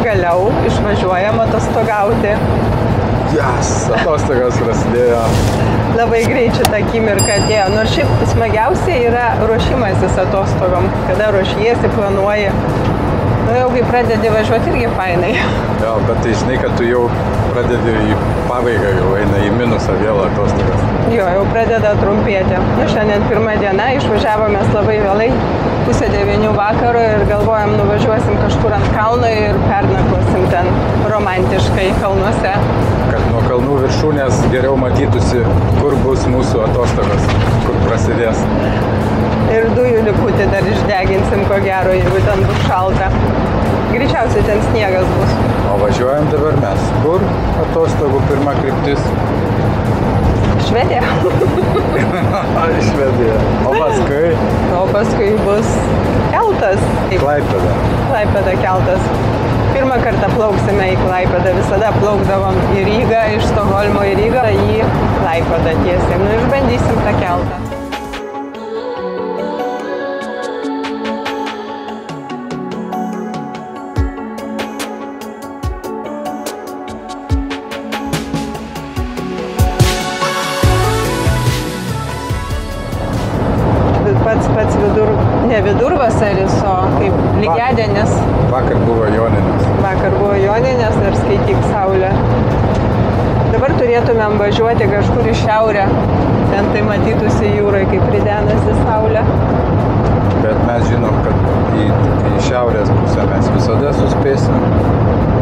pagaliau išvažiuojam atostogauti. Atostogas prasidėjo. Labai greit šitą akimirką atėjo. Nors šiaip smagiausia yra ruošimasis atostogom, kada ruošiesi, planuoji. Nu jau kai pradedi važiuoti irgi fainai. Jo, bet tai žinai, kad tu jau pradedi į pabaigą, jau eina į minusą vėl atostogas. Jo, jau pradeda trumpėti. Nu, šiandien pirma diena, išvažiavome labai vėlai, 8:30 vakaro ir galvojam, nuvažiuosim kažkur ant kalno ir pernakvosim ten romantiškai kalnuose. Kad nuo kalnų viršūnės geriau matytųsi, kur bus mūsų atostogos, kur prasidės. Ir dujų likutį dar išdeginsim, ko gero, jeigu ten bus šalta. Greičiausiai ten sniegas bus. O važiuojam dabar mes. Kur atostogų pirma kryptis? Švedija. Švedija. O paskui bus keltas. Klaipėda. Klaipėda keltas. Pirmą kartą plauksime į Klaipėdą. Visada plaukdavom į Rygą, iš Stokholmo į Rygą, į Klaipėdą tiesiai. Nu, išbandysim tą keltą. Pats ne vidurvasaris, o kaip lygiadienis. Vakar buvo Joninės ir skaityk saulę. Dabar turėtumėm važiuoti kažkur į šiaurę. Ten tai matytųsi jūrai, kaip pridenasi saulė. Bet mes žinom, kad į šiaurės pusę mes visada suspėsim.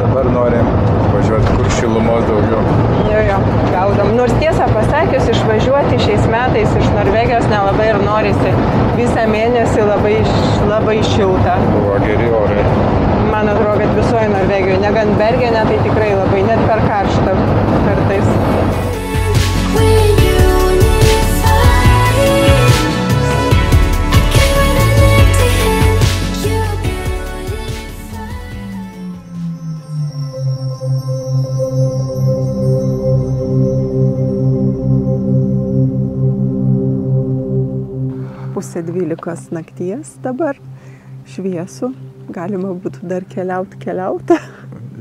Dabar norim važiuoti, kur šilumos daugiau. Jo, gaudom. Nors tiesą pasakius, išvažiuoti šiais metais iš Norvegijos nelabai ir norisi. Visą mėnesį labai šilta. Buvo geri orai. Man atrodo, kad visoje Norvegijoje, negant Bergene, tai tikrai labai, net per karštą kartais. Pusė 12 nakties dabar, šviesu, galima būtų dar keliauti.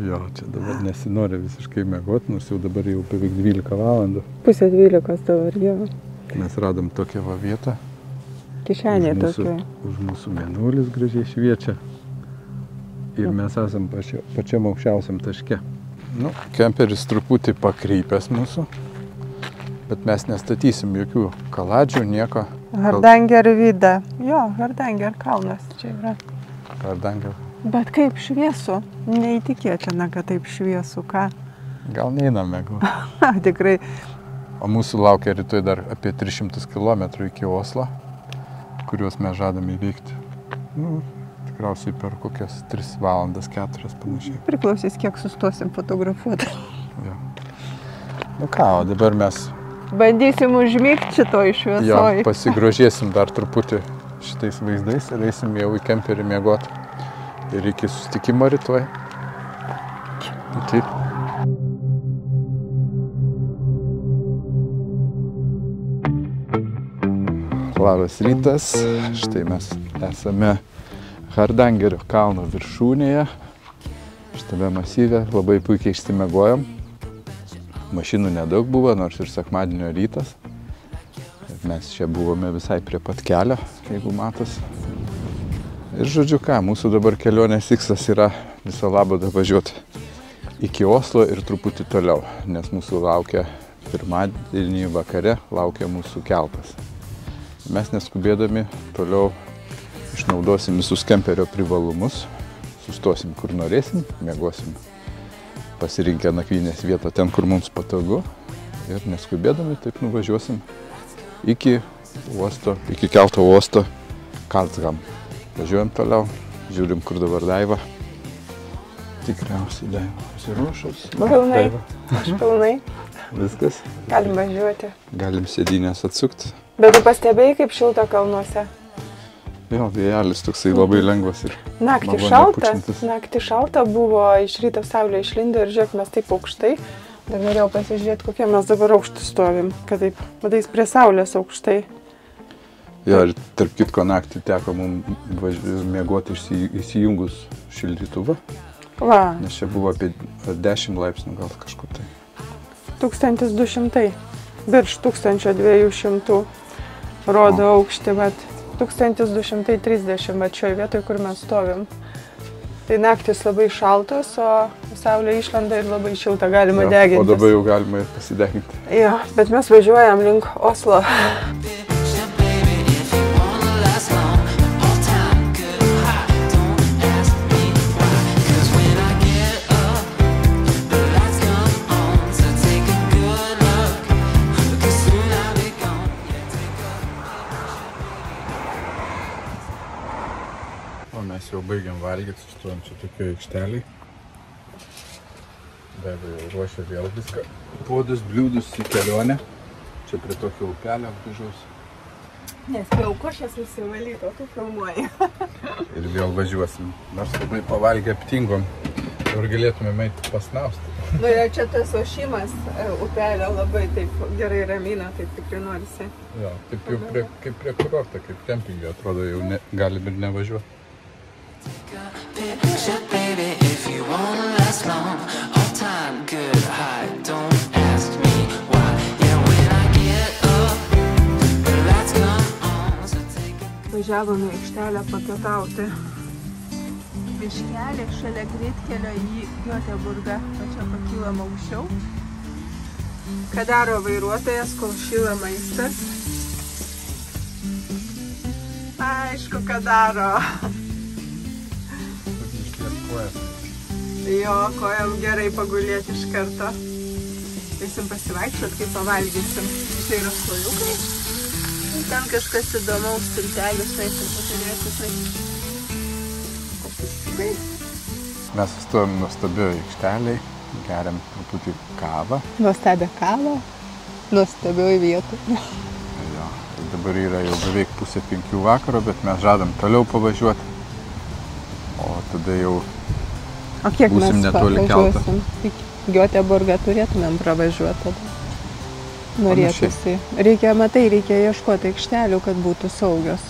Jo, čia dabar nesinori visiškai miegoti, nors jau dabar jau beveik 12 valandų. Pusė 12 dabar, jo. Mes radom tokią va vietą. Kišenė tokia. Už mūsų mėnulis gražiai šviečia. Ir mes esam pačiam aukščiausiam taške. Nu, kemperis truputį pakrypęs mūsų, bet mes nestatysim jokių kaladžių, nieko. Hardanger vida. Jo, Hardanger kalnas čia yra. Hardanger. Bet kaip šviesu. Neįtikėtina, kad taip šviesu, ką? Gal neinam miegoti. Tikrai. O mūsų laukia rytoj dar apie 300 km iki Oslo, kuriuos mes žadam įveikti. Nu, tikriausiai per kokias 3 valandas, 4 panašiai. Priklausys, kiek sustosim fotografuoti. Jo. Nu ką, o dabar mes bandysim užmigti šitoj šviesoj. Jo, pasigrožėsim dar truputį šitais vaizdais ir eisim jau į kemperį miegoti. Ir iki susitikimo rytoj. Iki. Labas rytas. Štai mes esame Hardangerio kalno viršūnėje. Šitame masyve labai puikiai išsimiegojom. Mašinų nedaug buvo, nors ir sekmadienio rytas. Mes čia buvome visai prie pat kelio, jeigu matos. Ir žodžiu ką, mūsų dabar kelionės tikslas yra viso labo važiuoti iki Oslo ir truputį toliau, nes mūsų laukia pirmadienį vakare, laukia mūsų keltas. Mes neskubėdami toliau išnaudosim visus kemperio privalumus, sustosim kur norėsim, miegosim pasirinkę nakvynės vietą ten, kur mums patogu ir neskubėdami taip nuvažiuosim iki kelto uosto Karlshamn. Važiuojam toliau, žiūrim, kur dabar Daiva. Tikriausiai Daiva pasiruošus. Pilnai, aš pilnai. Viskas? Galim važiuoti. Galim sėdynės atsukti. Bet tu pastebėjai, kaip šilta kalnuose? Jo, vėjelis toksai labai lengvas ir Naktį šalta buvo, iš ryto saulė išlindo ir žiūrėk, mes taip aukštai. Dar norėjau pasižiūrėti, kokie mes dabar aukštai stovim, kad taip vadais prie saulės aukštai. Jo, ir tarp kitko naktį teko mums miegoti įsijungus šildytuvą. Va. Nes čia buvo apie 10 laipsnių gal kažkur tai. 1200, virš 1200 rodo aukštį, bet 1230, bet šioje vietoje, kur mes stovim. Tai naktis labai šaltos, o saulė išlenda ir labai šilta, galima degintis. O dabar jau galima ir pasideginti. Jo, bet mes važiuojam link Oslo. Mes jau baigiam valgyti, sustojom čia tokio aikšteliai. Be abejo, jau ruošia vėl viską. Puodus, bliūdus į kelionę. Čia prie tokio upelio apvažiuosiu. Nespėjau košės nusivalyti, o tu filmuoji. Ir vėl važiuosim. Nors labai pavalgę aptingom. Ir galėtume eiti pasnausti. Nu ir čia tas ošimas upelio labai taip gerai ramina, taip tikrai norisi. Jo, taip jau kaip prie kurorto, kaip kempingo, atrodo jau galim ir nevažiuoti. Picture, baby, if you wanna last long, all time good high, don't ask me why. Yeah, when I get up, the lights come on, so take a... Važiavome į aikštelę papietauti. Miškelė šalia greitkelio į Göteborgą, o čia pakylam aukščiau. Ką daro vairuotojas, kol šyla maistas? Aišku, ką daro. Jo, kojam gerai pagulėti iš karto. Eisim pasivaikščiot, kai pavalgysim. Čia yra suoliukai. Ten kažkas įdomaus, tiltelis, eisim pažiūrėti. Mes sustojom nuostabioje aikšteliai, geriam truputį kavą. Nuostabią kavą, nuostabioje vietoje. Jo, dabar yra jau beveik 4:30 vakaro, bet mes žadam toliau pavažiuoti. O tada jau O kiek būsim mes netoli kelto. Iki Göteborgą turėtumėm pravažiuoti tada. Norėtųsi. Reikia ieškoti aikštelių, kad būtų saugios.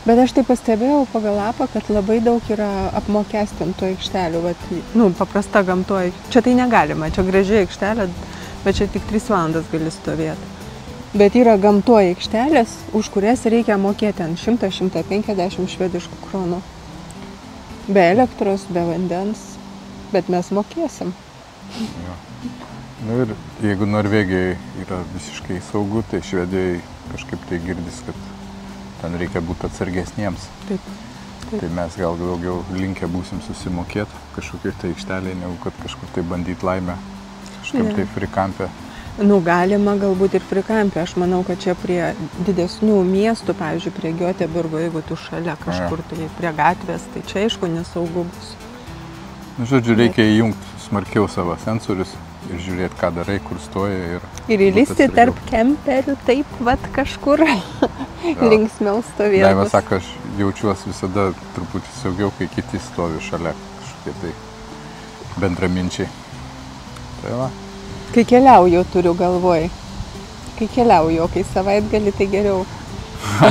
Bet aš tai pastebėjau pagal apą, kad labai daug yra apmokestintų aikštelių. Paprasta gamtoje. Čia tai negalima, čia graži aikštelė, bet čia tik 3 valandas gali stovėti. Bet yra gamtoje aikštelės, už kurias reikia mokėti 100–150 švediškų kronų. Be elektros, be vandens. Bet mes mokėsim. Jo. Nu ir jeigu Norvegijai yra visiškai saugu, tai Švedijai kažkaip tai girdis, kad ten reikia būti atsargesniems. Taip. Tai mes gal daugiau linkę būsim susimokėti kažkokiai tai aikšteliai, negu kad kažkur tai bandyti laimę. Kažkaip tai frikampę. Galima galbūt ir frikampę. Aš manau, kad čia prie didesnių miestų, pavyzdžiui, prie Göteborgo, jeigu tu šalia kažkur tai prie gatvės, tai čia aišku nesaugu bus. Nu, žodžiu, reikia įjungti smarkiau savo sensorius ir žiūrėti, ką darai, kur stoja. Ir įlysti tarp kemperių, taip vat kažkur linksmiau stovėti. Daiva sako, aš jaučiuosi visada truputį saugiau, kai kiti stovi šalia kažkokie tai bendraminčiai. Tai va. Kai keliauju, turiu galvoj. Kai keliauju, o kai savaitgalį, tai geriau.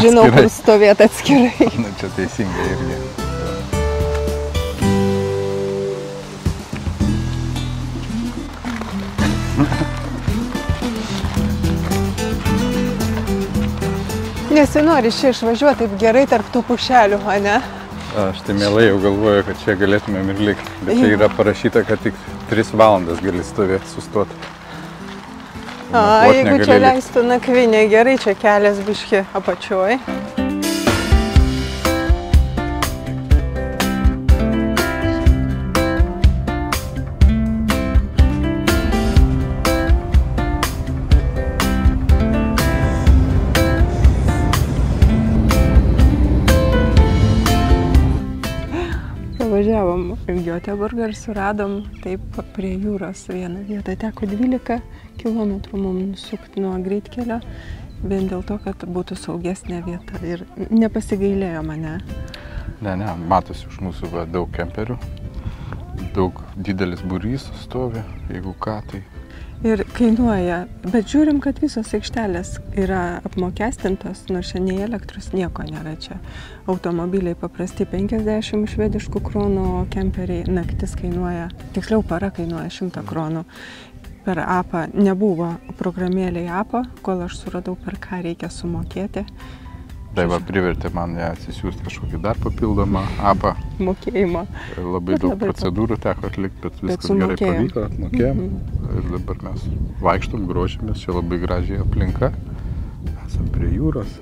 Žinau, kur stovėti atskirai. Na, čia teisingai irgi. Nesinori čia išvažiuoti taip gerai tarp tų pušelių, o ne? Aš tai mielai jau galvoju, kad čia galėtumėm ir likti. Bet čia yra parašyta, kad tik 3 valandas gali stovėti, sustoti. Jeigu čia leistų nakvynė, gerai, čia kelias biški apačioj. Važiavom į Göteborgą ir suradom taip prie jūros vieną vietą. Teko 12 kilometrų mums nusukti nuo greitkelio, vien dėl to, kad būtų saugesnė vieta ir nepasigailėjo mane. Ne, matosi už mūsų daug kemperių, daug didelis būrys stovi, jeigu ką tai. Ir kainuoja, bet žiūrim, kad visos aikštelės yra apmokestintos, nors čia nei elektros nieko nėra čia. Automobiliai paprasti 50 švediškų kronų, o kemperiai naktis kainuoja, tiksliau para kainuoja 100 kronų. Per apą nebuvo programėlėje apą, kol aš suradau, per ką reikia sumokėti. Daiva privertė man ją atsisiųsti kažkokį dar papildomą apą. Mokėjimo. Labai daug procedūrų teko atlikti, bet viskas gerai pavyko, atmokėjom. Ir dabar mes vaikštom, grožimės, čia labai gražiai aplinka. Esam prie jūros.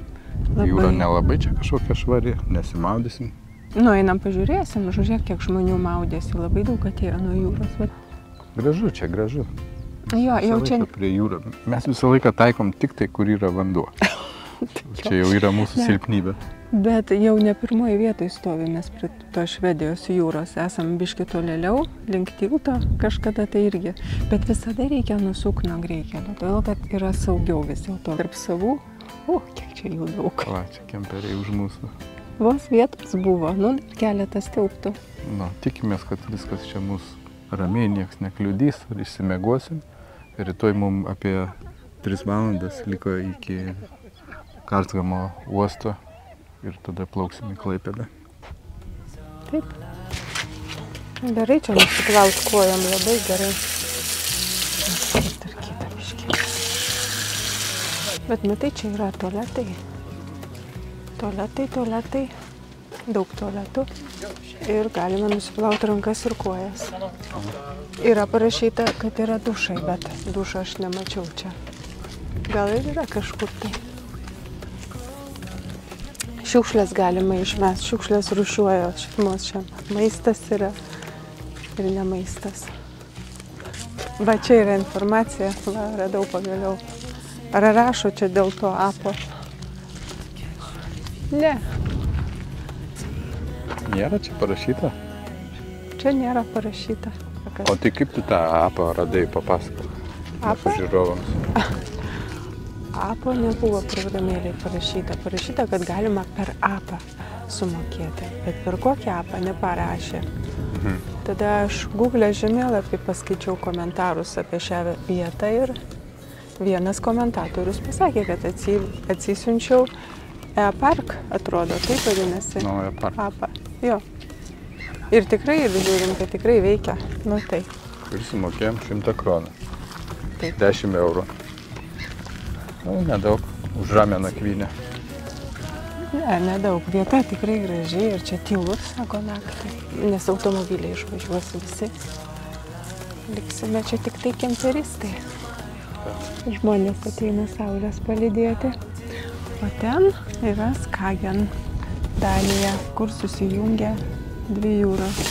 Jūra nelabai čia kažkokia švari, nesimaudysim. Nu, einam pažiūrėsim, žiūrėk, kiek žmonių maudėsi, labai daug atėjo nuo jūros. Bet... Gražu čia, gražu. Jo, jau čia... Prie jūro. Mes visą laiką taikom tik tai, kur yra vanduo. Čia jau yra mūsų silpnybė. Bet jau ne pirmoji vietoje stovimės prie to Švedijos jūros. Esam biški tolėliau, link tilto kažkada tai irgi. Bet visada reikia nusukti nuo greikelio, todėl kad yra saugiau vis dėlto. Tarp savų, kiek čia jų daug. Va, čia kemperiai už mūsų. Vos vietos buvo, keletas tilptų. Nu, tikimės, kad viskas čia mūsų ramiai, nieks nekliudys, ar išsimiegosim. Rytoj mums apie 3 valandas liko iki Karlshamno uosto ir tada plauksim į Klaipėdą. Taip. Gerai čia nusiplaut kojam, labai gerai. Tarkyta biškį. Bet matai, čia yra tualetai. Tualetai. Daug tualetų. Ir galima nusiplauti rankas ir kojas. Yra parašyta, kad yra dušai, bet dušą aš nemačiau čia. Gal ir yra kažkur tai. Šiukšlės galima išmest, šiukšlės rūšiuoja šeimos čia. Maistas yra ir ne maistas. Va, čia yra informacija, va, radau pagaliau. Ar rašo čia dėl to apo? Ne. Nėra čia parašyta? Čia nėra parašyta. O tai kaip tu tą apą radai, papasakok? Apą? Žiūrovams. Apo nebuvo programėlėje parašyta. Parašyta, kad galima per apą sumokėti. Bet per kokį apą neparašė. Tada aš Google žemėlapį paskaičiau komentarus apie šią vietą ir vienas komentatorius pasakė, kad atsisiunčiau E-Park, atrodo, taip vadinasi. Nu, E-Park. Apą. Jo. Ir tikrai, ir žiūrim, kad tikrai veikia. Nu tai. Ir sumokėjom 100 kronų. Taip. 10 eurų. Nu, nedaug. Už ramią nakvynę. Ne, nedaug. Vieta tikrai gražiai ir čia tylus, sako naktį. Nes automobiliai išvažiuos visi. Liksime čia tik tai kemperistai. Žmonės ateina saulės palydėti. O ten yra Skagen, Danija, kur susijungia 2 jūros.